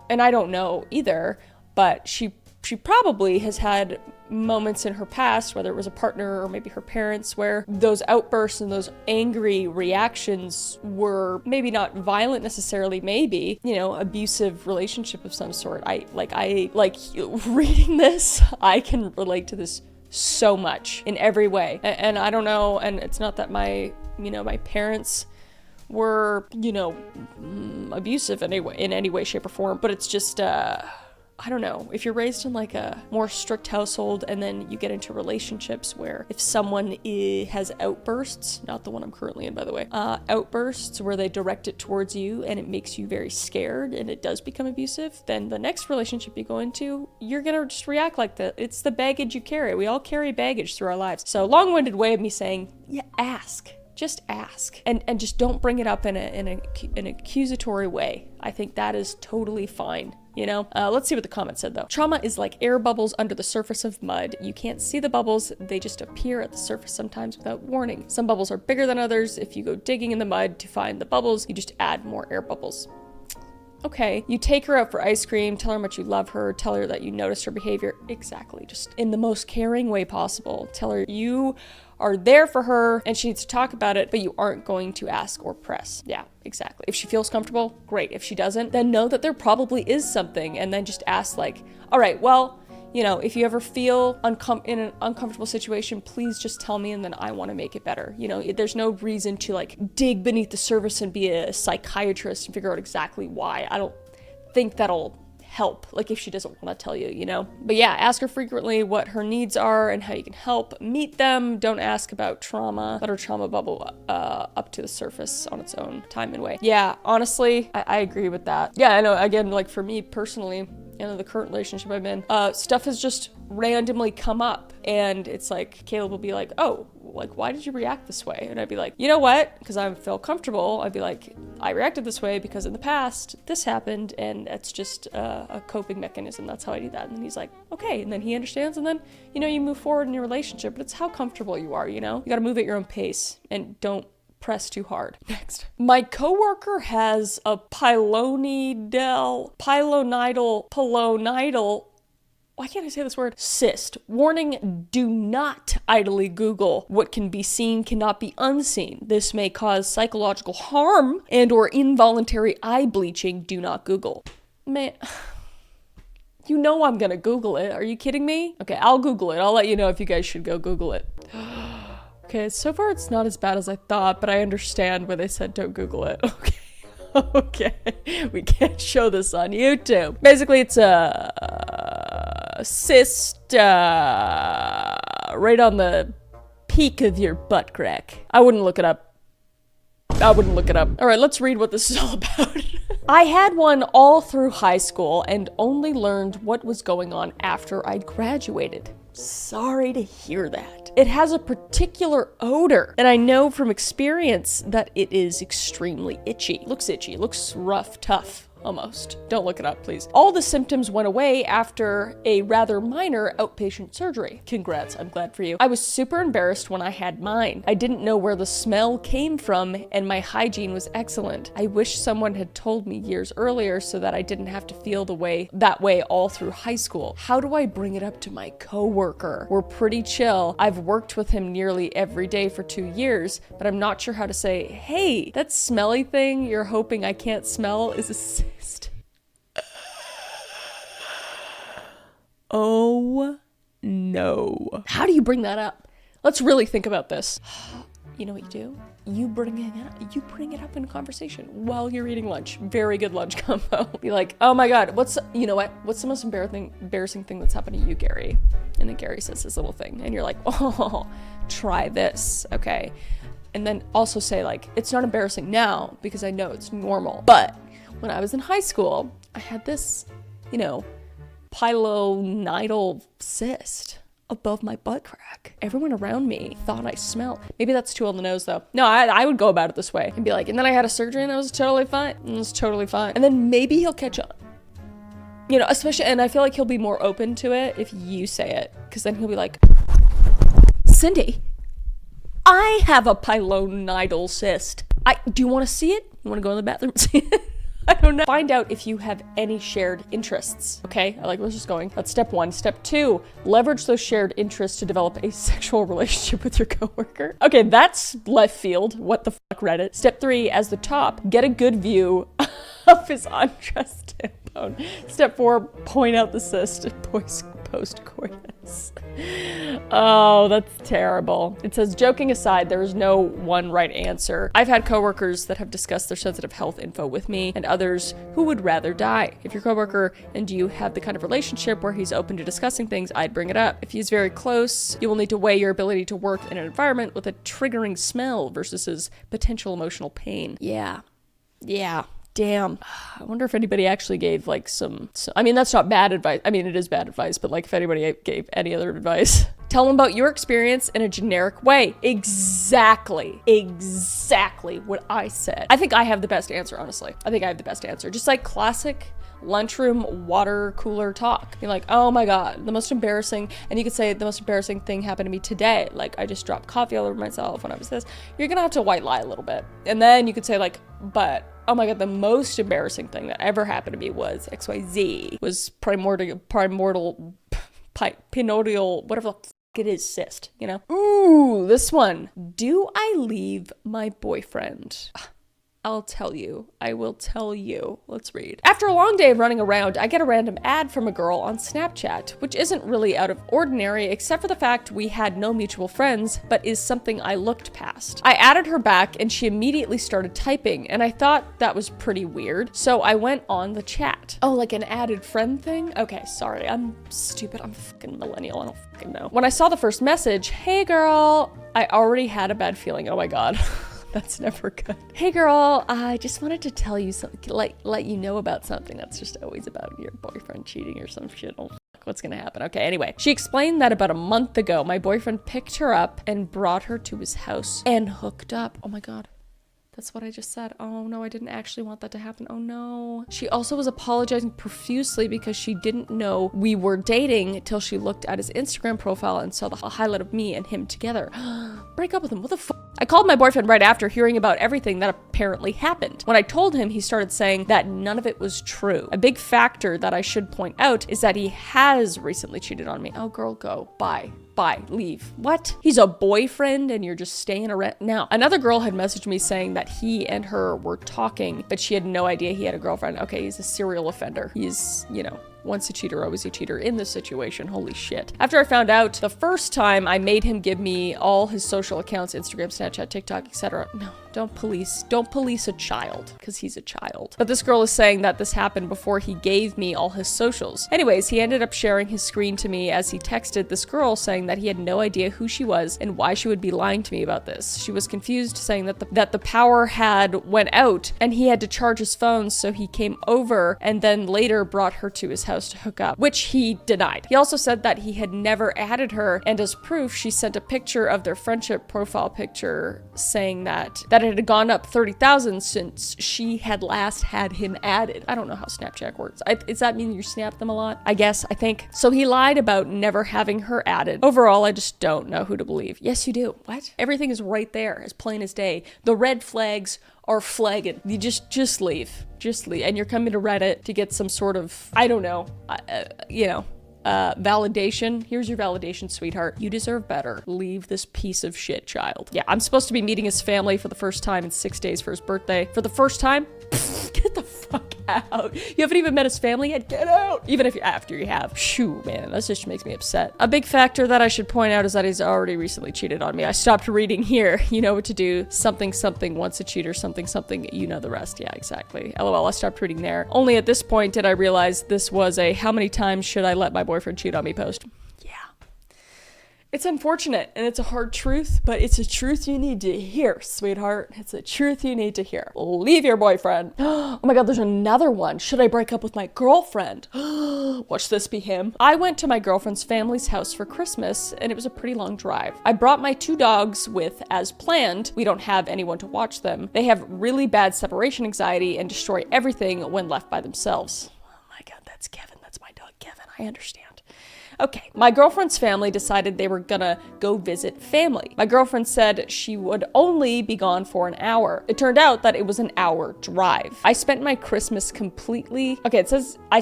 and I don't know either, but she probably has had moments in her past, whether it was a partner or maybe her parents, where those outbursts and those angry reactions were maybe not violent necessarily, maybe, you know, abusive relationship of some sort. I reading this, I can relate to this so much in every way. And I don't know, and it's not that my parents were, abusive in any way, shape, or form, but it's just, I don't know, if you're raised in like a more strict household and then you get into relationships where if someone has outbursts, not the one I'm currently in, by the way, outbursts where they direct it towards you and it makes you very scared and it does become abusive, then the next relationship you go into, you're gonna just react like that. It's the baggage you carry. We all carry baggage through our lives. So long-winded way of me saying, yeah, ask. Just ask, and just don't bring it up in an accusatory way. I think that is totally fine. Let's see what the comment said though. Trauma is like air bubbles under the surface of mud. You can't see the bubbles, they just appear at the surface sometimes without warning. Some bubbles are bigger than others. If you go digging in the mud to find the bubbles, you just add more air bubbles. Okay, you take her out for ice cream, tell her how much you love her, tell her that you notice her behavior. Exactly, just in the most caring way possible. Tell her you are there for her and she needs to talk about it, but you aren't going to ask or press. Yeah, exactly. If she feels comfortable, great. If she doesn't, then know that there probably is something, and then just ask like, all right, well, if you ever feel in an uncomfortable situation, please just tell me and then I want to make it better. There's no reason to like dig beneath the surface and be a psychiatrist and figure out exactly why. I don't think that'll help, like if she doesn't want to tell you, But yeah, ask her frequently what her needs are and how you can help meet them. Don't ask about trauma. Let her trauma bubble up to the surface on its own time and way. Yeah, honestly, I agree with that. Yeah, I know, again, like for me personally, the current relationship I'm in, stuff has just randomly come up, and it's like Caleb will be like, oh, like why did you react this way? And I'd be like, you know what, because I feel comfortable, I'd be like, I reacted this way because in the past this happened, and it's just a coping mechanism. That's how I do that. And then he's like, okay, and then he understands, and then you move forward in your relationship. But it's how comfortable you are. You got to move at your own pace and don't press too hard. Next. My coworker has a pilonidal, why can't I say this word? Cyst. Warning, do not idly Google. What can be seen cannot be unseen. This may cause psychological harm and or involuntary eye bleaching. Do not Google. Man, I'm gonna Google it. Are you kidding me? Okay, I'll Google it. I'll let you know if you guys should go Google it. Okay, so far it's not as bad as I thought, but I understand where they said don't Google it. Okay, we can't show this on YouTube. Basically, it's a cyst right on the peak of your butt crack. I wouldn't look it up. All right, let's read what this is all about. I had one all through high school and only learned what was going on after I'd graduated. Sorry to hear that. It has a particular odor, and I know from experience that it is extremely itchy. Looks itchy, looks rough, tough. Almost. Don't look it up, please. All the symptoms went away after a rather minor outpatient surgery. Congrats, I'm glad for you. I was super embarrassed when I had mine. I didn't know where the smell came from, and my hygiene was excellent. I wish someone had told me years earlier so that I didn't have to feel that way all through high school. How do I bring it up to my coworker? We're pretty chill. I've worked with him nearly every day for 2 years, but I'm not sure how to say, hey, that smelly thing you're hoping I can't smell is a cyst. Oh no. How do you bring that up? Let's really think about this. You know what you do? You bring it up in conversation while you're eating lunch. Very good lunch combo. Be like, oh my God, what's the most embarrassing thing that's happened to you, Gary? And then Gary says this little thing and you're like, oh, try this, okay? And then also say like, it's not embarrassing now because I know it's normal. But when I was in high school, I had this, pilonidal cyst above my butt crack. Everyone around me thought I smelled. Maybe that's too on the nose though. No, I would go about it this way and be like, and then I had a surgery and I was totally fine. And then maybe he'll catch on. Especially, and I feel like he'll be more open to it if you say it, because then he'll be like, Cindy, I have a pilonidal cyst. Do you want to see it? You want to go in the bathroom and see it? I don't know. Find out if you have any shared interests. Okay, I like where this is going. That's step 1. Step 2, leverage those shared interests to develop a sexual relationship with your coworker. Okay, that's left field. What the fuck, Reddit? Step 3, as the top, get a good view of his undressed tampon. Step 4, point out the cyst post-coitus. Oh, that's terrible. It says, joking aside, there is no one right answer. I've had coworkers that have discussed their sensitive health info with me and others who would rather die. If your coworker and you have the kind of relationship where he's open to discussing things, I'd bring it up. If he's very close, you will need to weigh your ability to work in an environment with a triggering smell versus his potential emotional pain. Yeah. Damn. I wonder if anybody actually gave like some, I mean, that's not bad advice. I mean, it is bad advice, but like if anybody gave any other advice. Tell them about your experience in a generic way. Exactly what I said. I think I have the best answer, honestly. I think I have the best answer. Just like classic lunchroom water cooler talk. You're like, oh my God, the most embarrassing, and you could say the most embarrassing thing happened to me today. Like I just dropped coffee all over myself when I was this. You're gonna have to white lie a little bit. And then you could say like, but oh my God, the most embarrassing thing that ever happened to me was XYZ, was primordial, whatever the fuck it is, cyst, you know? Ooh, this one. Do I leave my boyfriend? I'll tell you. I will tell you. Let's read. After a long day of running around, I get a random ad from a girl on Snapchat, which isn't really out of ordinary except for the fact we had no mutual friends, but is something I looked past. I added her back and she immediately started typing, and I thought that was pretty weird, so I went on the chat. Oh, like an added friend thing? Okay, sorry, I'm stupid. I'm a fucking millennial. I don't fucking know. When I saw the first message, hey girl, I already had a bad feeling. Oh my God. That's never good. Hey girl, I just wanted to tell you something, let you know about something. That's just always about your boyfriend cheating or some shit. Oh, fuck, what's gonna happen? Okay, anyway. She explained that about a month ago, my boyfriend picked her up and brought her to his house and hooked up. Oh my God. That's what I just said. Oh no, I didn't actually want that to happen. Oh no. She also was apologizing profusely because she didn't know we were dating till she looked at his Instagram profile and saw the highlight of me and him together. Break up with him. What the fuck? I called my boyfriend right after hearing about everything that apparently happened. When I told him, he started saying that none of it was true. A big factor that I should point out is that he has recently cheated on me. Oh girl, go. Bye, leave. What? He's a boyfriend and you're just staying around? Now, another girl had messaged me saying that he and her were talking, but she had no idea he had a girlfriend. Okay, he's a serial offender. He's, you know, once a cheater, always a cheater in this situation. Holy shit. After I found out the first time, I made him give me all his social accounts, Instagram, Snapchat, TikTok, etc. No, don't police a child, because he's a child. But this girl is saying that this happened before he gave me all his socials. Anyways, he ended up sharing his screen to me as he texted this girl saying that he had no idea who she was and why she would be lying to me about this. She was confused, saying that the power had went out and he had to charge his phone, so he came over and then later brought her to his house to hook up, which he denied. He also said that he had never added her, and as proof, she sent a picture of their friendship profile picture saying that it had gone up 30,000 since she had last had him added. I don't know how Snapchat works. Does that mean you snap them a lot? I think. So he lied about never having her added. Overall, I just don't know who to believe. Yes, you do. What? Everything is right there, as plain as day. The red flags are flagging. You just leave. Just leave. And you're coming to Reddit to get some sort of, I don't know, validation. Here's your validation, sweetheart. You deserve better. Leave this piece of shit child. Yeah, I'm supposed to be meeting his family for the first time in 6 days for his birthday. For the first time? Get the fuck out. You haven't even met his family yet? Get out. Even if after you have. Shoo, man, that just makes me upset. A big factor that I should point out is that he's already recently cheated on me. I stopped reading here. You know what to do. Something, once a cheater, something, you know the rest. Yeah, exactly. LOL, I stopped reading there. Only at this point did I realize this was a how many times should I let my boyfriend cheat on me post. It's unfortunate and it's a hard truth, but it's a truth you need to hear, sweetheart. It's a truth you need to hear. Leave your boyfriend. Oh my God, there's another one. Should I break up with my girlfriend? Watch this be him. I went to my girlfriend's family's house for Christmas and it was a pretty long drive. I brought my 2 dogs with as planned. We don't have anyone to watch them. They have really bad separation anxiety and destroy everything when left by themselves. Oh my God, that's Kevin. That's my dog, Kevin. I understand. Okay, my girlfriend's family decided they were gonna go visit family. My girlfriend said she would only be gone for an hour. It turned out that it was an hour drive. I spent my Christmas completely, okay, it says I